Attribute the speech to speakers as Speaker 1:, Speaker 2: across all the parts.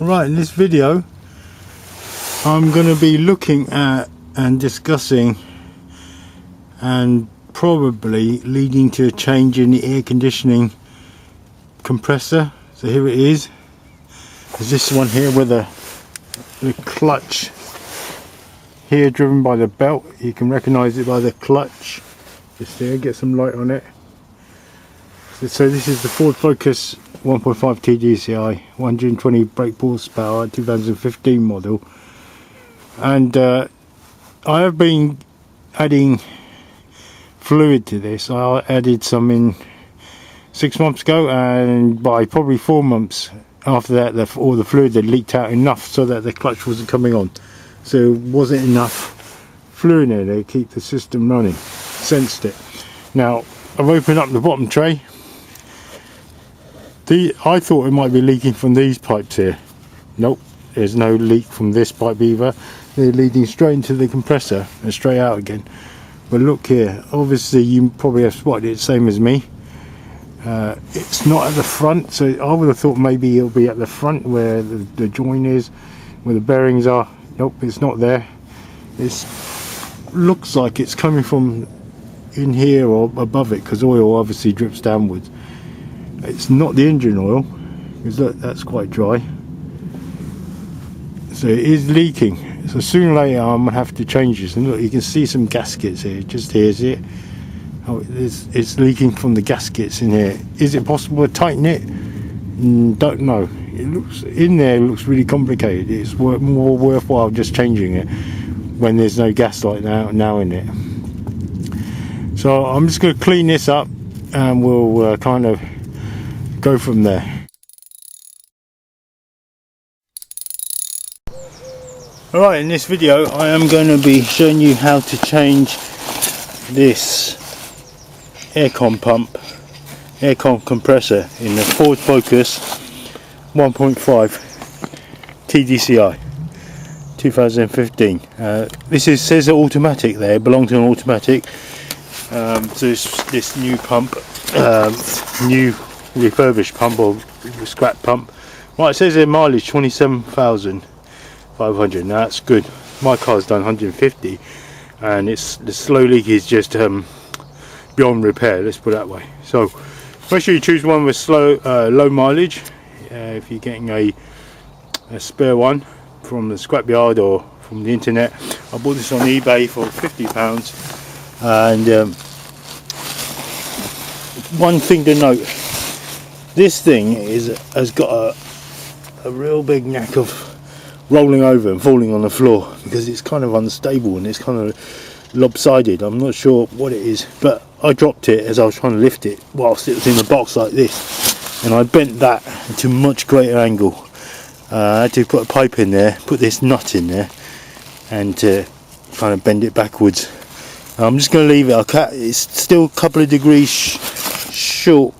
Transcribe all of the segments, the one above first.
Speaker 1: Right, in this video I'm going to be looking at and discussing and probably leading to a change in the air conditioning compressor. So here it is. There's this one here with the clutch here driven by the belt. You can recognize it by the clutch. Just here, get some light on it. So this is the Ford Focus 1.5 TDCI 120 brake horsepower 2015 model, and I have been adding fluid to this. I added some in 6 months ago, and by probably 4 months after that all the fluid had leaked out enough so that the clutch wasn't coming on. So wasn't enough fluid in there to keep the system running. Sensed it. Now I've opened up the bottom tray. I thought it might be leaking from these pipes here. Nope, there's no leak from this pipe either. They're leading straight into the compressor and straight out again. But look here, obviously you probably have spotted it same as me. It's not at the front, so I would have thought maybe it'll be at the front where the join is, where the bearings are. Nope, it's not there. It looks like it's coming from in here or above it, because oil obviously drips downwards. It's not the engine oil, because look, that's quite dry. So it is leaking. So sooner or later I'm gonna have to change this. And look, you can see some gaskets here. Just here, see it? Oh, it's leaking from the gaskets in here. Is it possible to tighten it? Don't know. It looks in there. It looks really complicated. It's more worthwhile just changing it when there's no gas light now in it. So I'm just going to clean this up, and we'll kind of go from there. Alright, in this video I am going to be showing you how to change this aircon compressor in the Ford Focus 1.5 TDCI 2015. This says automatic there, it belongs to an automatic. So this new pump, new refurbished pump or scrap pump. Right, it says here mileage 27,500. Now that's good. My car's done 150, and the slow leak is just beyond repair, let's put it that way. So make sure you choose one with low mileage. If you're getting a spare one from the scrapyard or from the internet, I bought this on eBay for £50. And one thing to note, this thing has got a real big knack of rolling over and falling on the floor, because it's kind of unstable and it's kind of lopsided. I'm not sure what it is, but I dropped it as I was trying to lift it whilst it was in the box like this, and I bent that to much greater angle. I had to put a pipe in there, put this nut in there, and kind of bend it backwards. I'm just going to leave it. It's still a couple of degrees short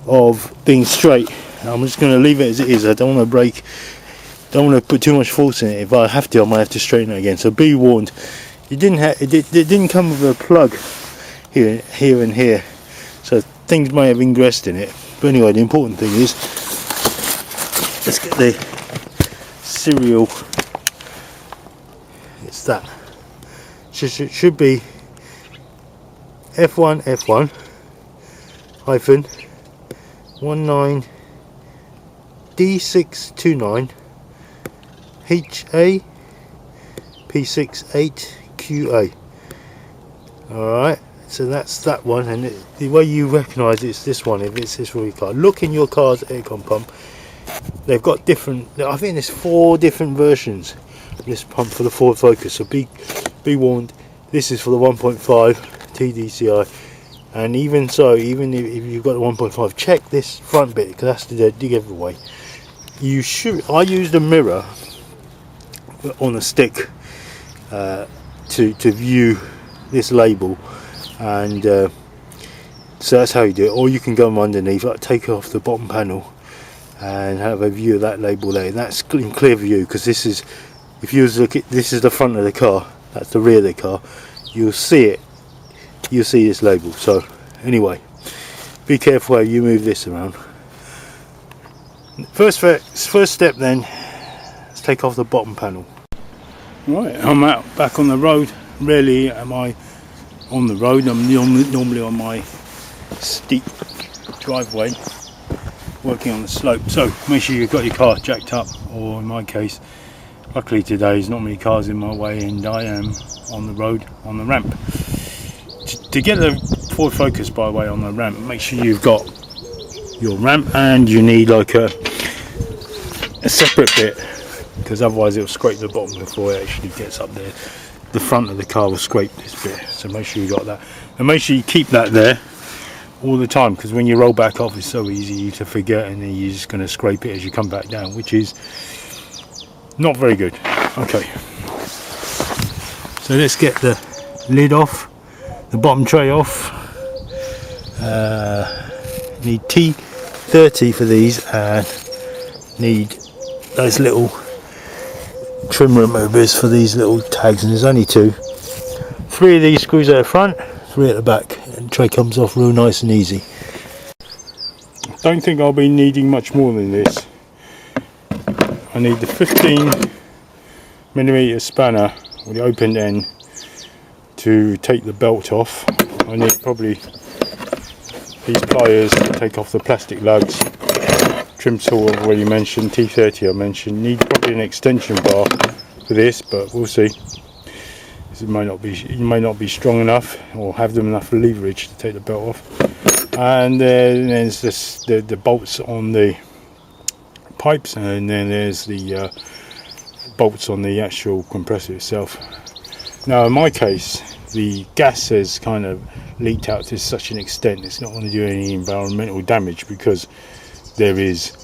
Speaker 1: of being straight. I'm just going to leave it as it is. I don't want to put too much force in it. If I have to, I might have to straighten it again. So be warned. It didn't come with a plug here and here, so things may have ingressed in it. But anyway, the important thing is, let's get the serial. It's that. Should be F1 hyphen 19 D629 HA P68QA. Alright, so that's that one, and the way you recognise it's this one if it's this real car. Look in your car's aircon pump. They've got different, I think there's 4 different versions of this pump for the Ford Focus, so be warned, this is for the 1.5 TDCI. And even so, even if you've got the 1.5, check this front bit, because that's the giveaway. You should. I used a mirror on a stick to view this label, and so that's how you do it. Or you can go underneath, take off the bottom panel, and have a view of that label there. That's in clear view, because this is, if you look at, this is the front of the car, that's the rear of the car. You'll see it. You'll see this label. So anyway, be careful how you move this around. First step then, let's take off the bottom panel. Right, I'm out back on the road. Rarely am I on the road. I'm normally on my steep driveway working on the slope, so make sure you've got your car jacked up, or in my case, luckily today there's not many cars in my way and I am on the road on the ramp. To get the forward focus, by the way, on the ramp, make sure you've got your ramp, and you need like a separate bit, because otherwise it'll scrape the bottom before it actually gets up there. The front of the car will scrape this bit, so make sure you got that, and make sure you keep that there all the time, because when you roll back off it's so easy to forget, and then you're just going to scrape it as you come back down, which is not very good. Okay, so let's get the lid off, the bottom tray off. Need T30 for these, and need those little trim removers for these little tags, and there's only 2. 3 of these screws at the front, 3 at the back, and the tray comes off real nice and easy. Don't think I'll be needing much more than this. I need the 15mm spanner with the open end to take the belt off. I need probably these pliers to take off the plastic lugs. Trim tool I've already mentioned, T30 I mentioned. Need probably an extension bar for this, but we'll see. It may not be strong enough or have them enough leverage to take the belt off. And then there's the bolts on the pipes, and then there's the bolts on the actual compressor itself. Now in my case, the gas has kind of leaked out to such an extent it's not going to do any environmental damage, because there is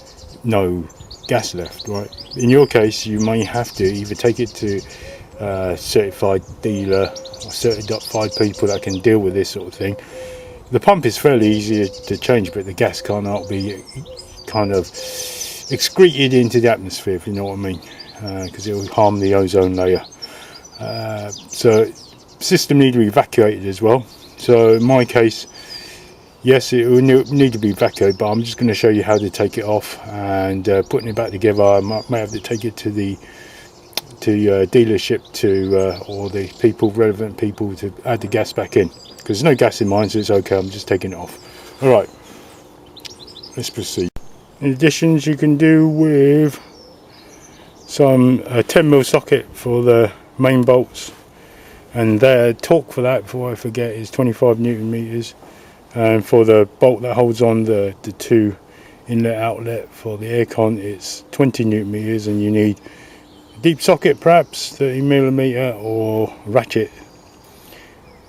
Speaker 1: no gas left, right? In your case, you may have to either take it to certified dealer or certified people that can deal with this sort of thing. The pump is fairly easy to change, but the gas cannot be kind of excreted into the atmosphere, if you know what I mean, because it will harm the ozone layer. So system need to be evacuated as well. So in my case, yes, it will need to be evacuated, but I'm just going to show you how to take it off, and putting it back together. I may have to take it to the dealership or the relevant people to add the gas back in, because there's no gas in mine, so it's okay. I'm just taking it off. Alright, let's proceed. In addition, you can do with some 10mm socket for the main bolts, and the torque for that, before I forget, is 25 Newton meters. And for the bolt that holds on the 2 inlet outlet for the aircon, it's 20 Newton meters, and you need a deep socket, perhaps 30mm, or ratchet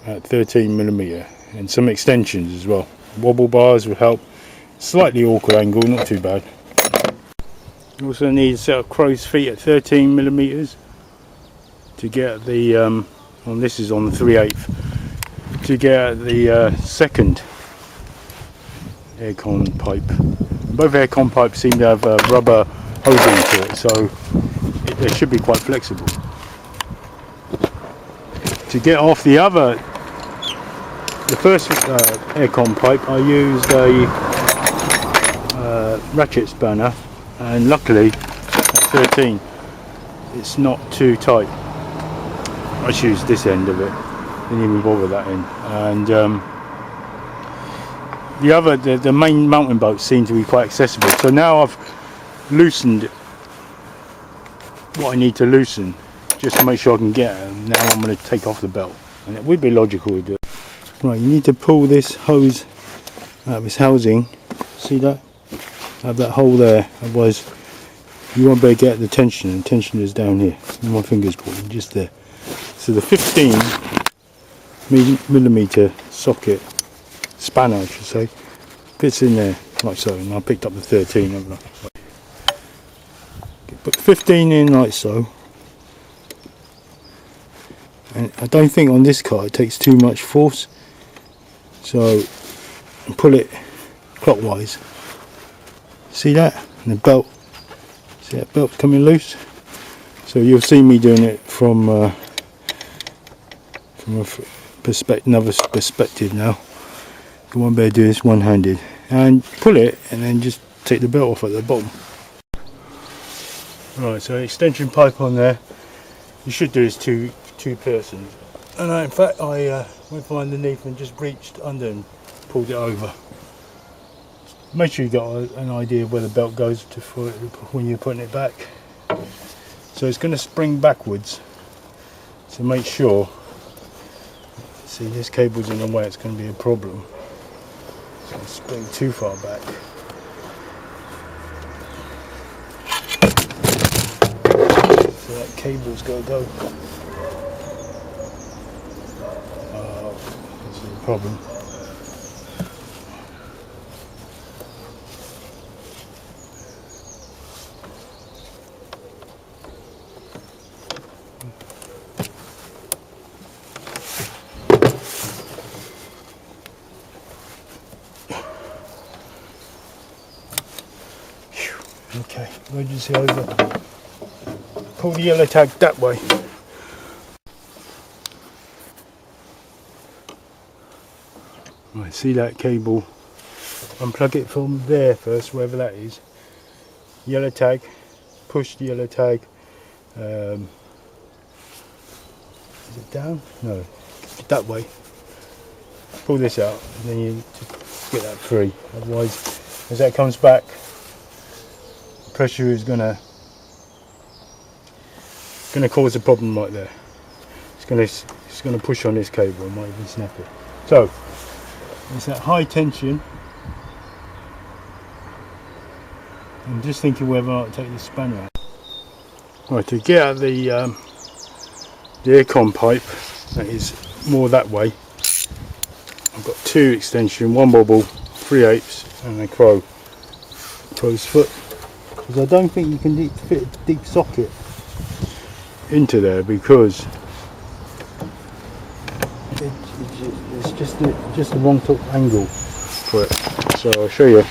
Speaker 1: at 13mm, and some extensions as well. Wobble bars will help. Slightly awkward angle, not too bad. You also need a set of crow's feet at 13mm to get the this is on the 3/8, to get the second aircon pipe. Both aircon pipes seem to have rubber hosing to it, so they should be quite flexible. To get off the first aircon pipe, I used a ratchet spanner, and luckily at 13 it's not too tight. I just used this end of it, didn't even bother that end. And the main mountain bolts seem to be quite accessible. So now I've loosened what I need to loosen, just to make sure I can get it. Now I'm going to take off the belt, and it would be logical to do it. Right, you need to pull this hose out of its housing. See that? Have that hole there, otherwise you won't be able to get the tension, and tension is down here. My finger's caught just there. So the 15mm socket, spanner I should say, fits in there like so, and I picked up the 13, haven't I? Put the 15 in like so, and I don't think on this car it takes too much force, so pull it clockwise. See that? And the belt, see that belt coming loose? So you'll see me doing it from a another perspective now. You won't be able to do this one-handed. And pull it, and then just take the belt off at the bottom. Right, so extension pipe on there. You should do is two persons. And in fact I went from underneath and just reached under and pulled it over. Make sure you got an idea of where the belt goes to when you're putting it back. So it's going to spring backwards. So make sure. See, this cable's in the way, it's going to be a problem. It's going to spring too far back. So that cable's got to go. Oh, this is a problem. Okay, emergency over. Pull the yellow tag that way. Right, see that cable? Unplug it from there first, wherever that is. Yellow tag, push the yellow tag. Is it down? No, that way. Pull this out, and then you get that free. Otherwise, as that comes back, pressure is gonna cause a problem right there. It's gonna push on this cable and might even snap it. So it's that high tension. I'm just thinking whether I might take the spanner out. Right, to get out the aircon pipe, that is more that way. I've got two extension, one wobble, 3/8 and a crow's foot. Because I don't think you can fit a deep socket into there because it's just the wrong top angle for it. So I'll show you.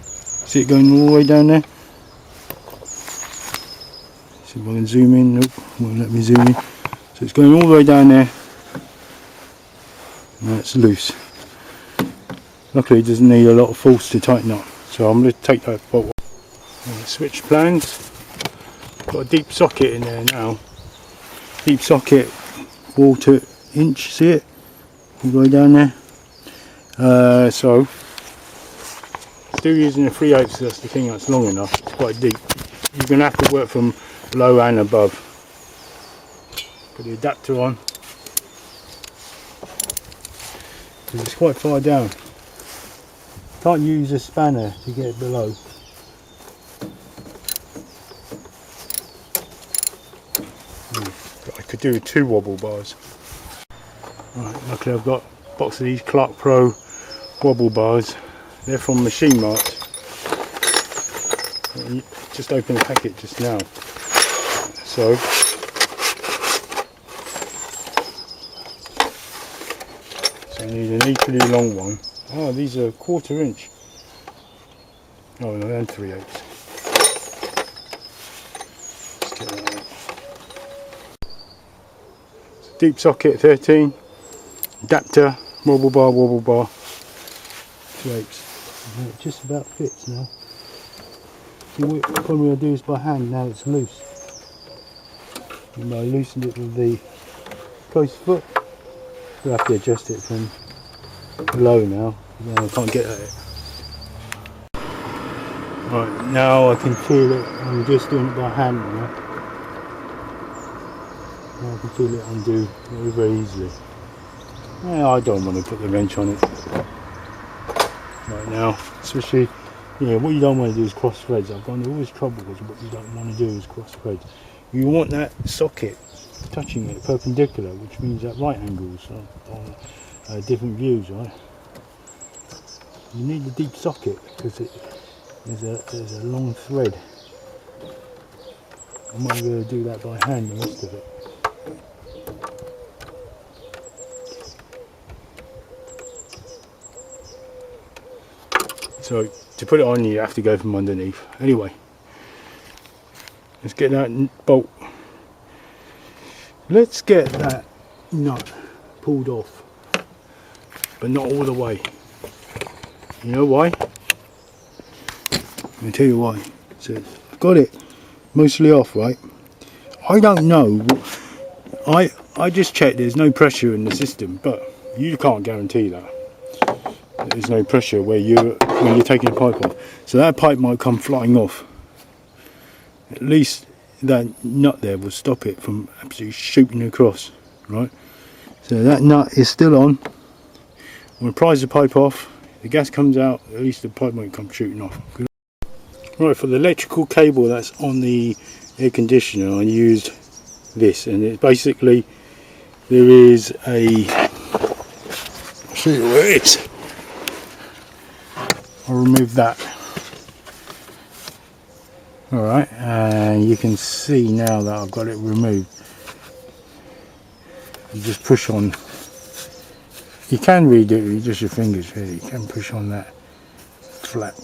Speaker 1: See it going all the way down there? See if I can zoom in. Nope, won't let me zoom in. So it's going all the way down there. Now it's loose. Luckily it doesn't need a lot of force to tighten up. So I'm going to take that bolt. Switch plans. Got a deep socket in there now. Deep socket, 1/4 inch. See it? All the way down there. So still using a 3/8. That's the thing. That's long enough. It's quite deep. You're going to have to work from below and above. Put the adapter on. Because it's quite far down. Can't use a spanner to get it below. I could do with 2 wobble bars. Right, luckily I've got a box of these Clark Pro wobble bars. They're from Machine Mart. Just opened the packet just now. So I need an equally long one. Oh, these are 1/4 inch. Oh no, and 3/8. Let's get that out. Deep socket 13, adapter, wobble bar, 3/8. It just about fits now. See, what probably I'll do is by hand. Now it's loose. And I loosened it with the close foot. We'll have to adjust it from below now. I can't get at it. Right, now I can feel it. I'm just doing it by hand now. Now I can feel it undo very, very easily. Yeah, I don't want to put the wrench on it right now, especially, what you don't want to do is cross threads. I've gone through all this trouble because what you don't want to do is cross threads. You want that socket touching it perpendicular, which means at right angles on different views, right? You need a deep socket because there's a long thread. I might be able to do that by hand, the rest of it. So to put it on, you have to go from underneath. Anyway, let's get that bolt. Let's get that nut pulled off, but not all the way. You know why? Let me tell you why. So got it mostly off, right? I don't know. I just checked, there's no pressure in the system, but you can't guarantee that. There's no pressure when you're taking a pipe off. So that pipe might come flying off. At least that nut there will stop it from absolutely shooting across, right? So that nut is still on. I'm going to prise the pipe off. The gas comes out, at least the pipe won't come shooting off. Right, for the electrical cable that's on the air conditioner, I used this, and it basically, there is a, I'll show you where it is. I'll remove that. Alright, and you can see now that I've got it removed. You just push on. You can redo it with just your fingers, really. You can push on that flap.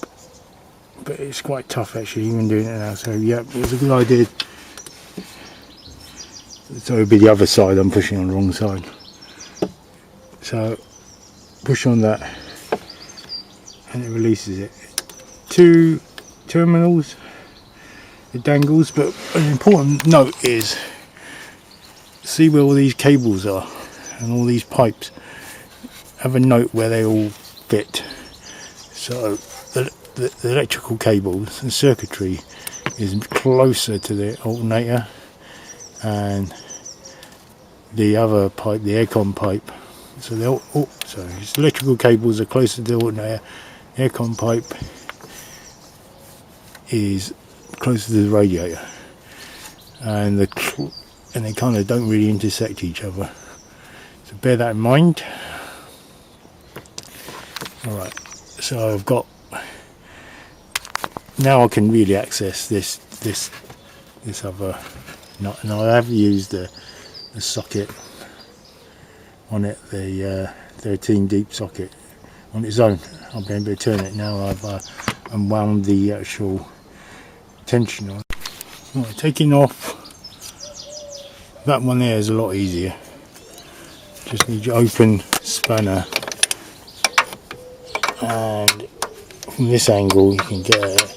Speaker 1: But it's quite tough actually, even doing it now. So, yeah, it was a good idea. So it would be the other side, I'm pushing on the wrong side. So, push on that. And it releases it. 2 terminals, it dangles, but an important note is, see where all these cables are and all these pipes. Have a note where they all fit. So the electrical cables and circuitry is closer to the alternator, and the other pipe, the aircon pipe. So these electrical cables are closer to the alternator. Aircon pipe is closer to the radiator, and they kind of don't really intersect each other. So bear that in mind. All right, so I've got, now I can really access this other nut, and I have used the socket on it, the 13 deep socket on its own. I'm going to turn it now. I've unwound the actual tension on. Right, taking off that one there is a lot easier. Just need your open spanner, and from this angle you can get it.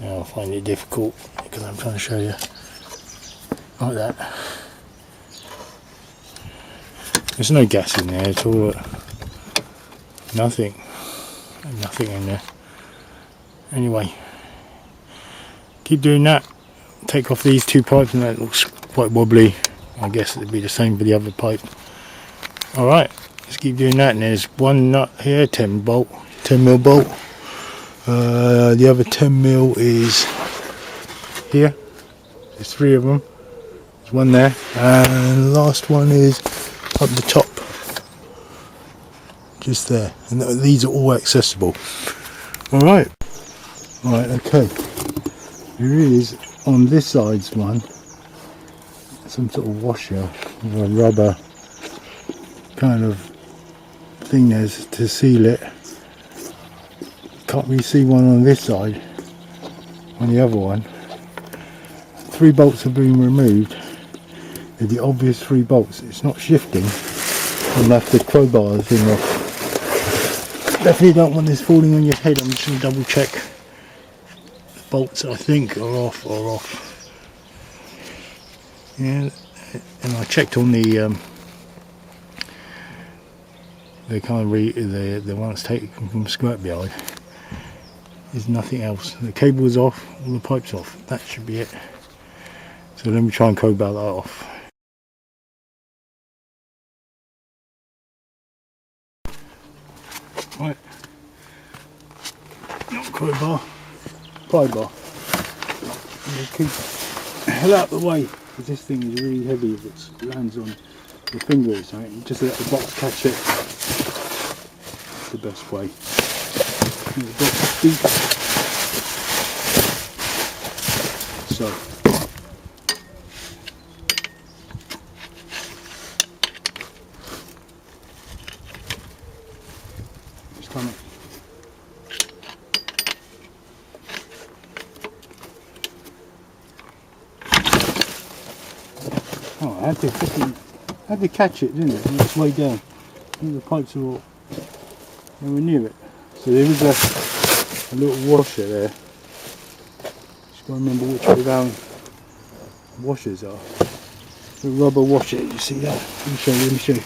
Speaker 1: Now I find it difficult because I'm trying to show you like that. There's no gas in there at all. Nothing in there. Anyway, keep doing that. Take off these 2 pipes, and that looks quite wobbly. I guess it'd be the same for the other pipe. Alright, let's keep doing that. And there's one nut here, 10 mil bolt. The other 10 mil is here. There's 3 of them. There's one there, and the last one is up the top, just there, and these are all accessible. Alright, okay, there is on this side's one some sort of washer with a rubber kind of thing there to seal it. Can't really see one on this side. On the other one, 3 bolts have been removed. They're the obvious 3 bolts. It's not shifting. I'll have to crowbar the thing off. Definitely don't want this falling on your head. I'm just going to double check the bolts, I think, are off. Yeah, and I checked on the kind of the one that's taken from scrap yard. There's nothing else. The cable is off, all the pipes off. That should be it. So let me try and crowbar that off. Right, not crowbar, pry bar. Just keep the hell out of the way, because this thing is really heavy if it lands on your finger or something. Just let the box catch it. That's the best way. And the box is deep. So. Oh, I had to catch it, didn't it? It's way down. The pipes are all nowhere near it. So there is a little washer there Just gotta remember which way round washers are. The rubber washer, you see that? Let me show you.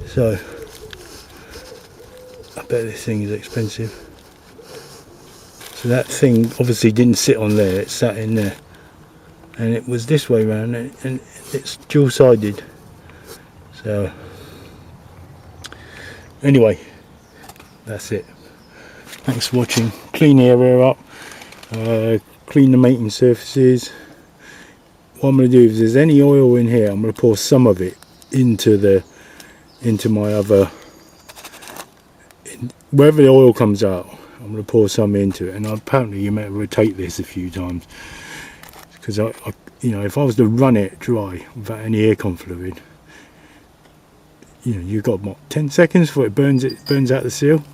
Speaker 1: So, I bet this thing is expensive. So that thing obviously didn't sit on there, it sat in there. And it was this way round, and it's dual-sided. So, anyway, that's it. Thanks for watching. Clean the area up, clean the mating surfaces. What I'm going to do, if there's any oil in here, I'm going to pour some of it into my other, wherever the oil comes out, I'm going to pour some into it. And apparently you might rotate this a few times, because you know, if I was to run it dry without any aircon fluid, you know, you've got what, 10 seconds before it burns out the seal.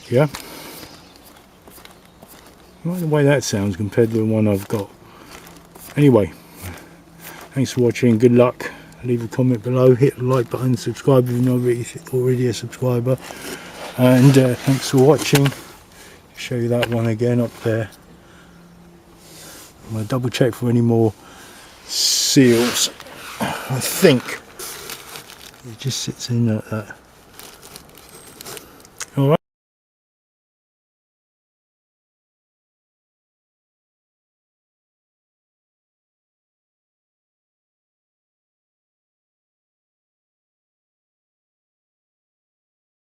Speaker 1: Yeah, I like the way that sounds compared to the one I've got. Anyway, thanks for watching, good luck. Leave a comment below, hit the like button, subscribe if you're not already a subscriber, and thanks for watching. Show you that one again up there. I'm going to double check for any more seals. I think it just sits in like that.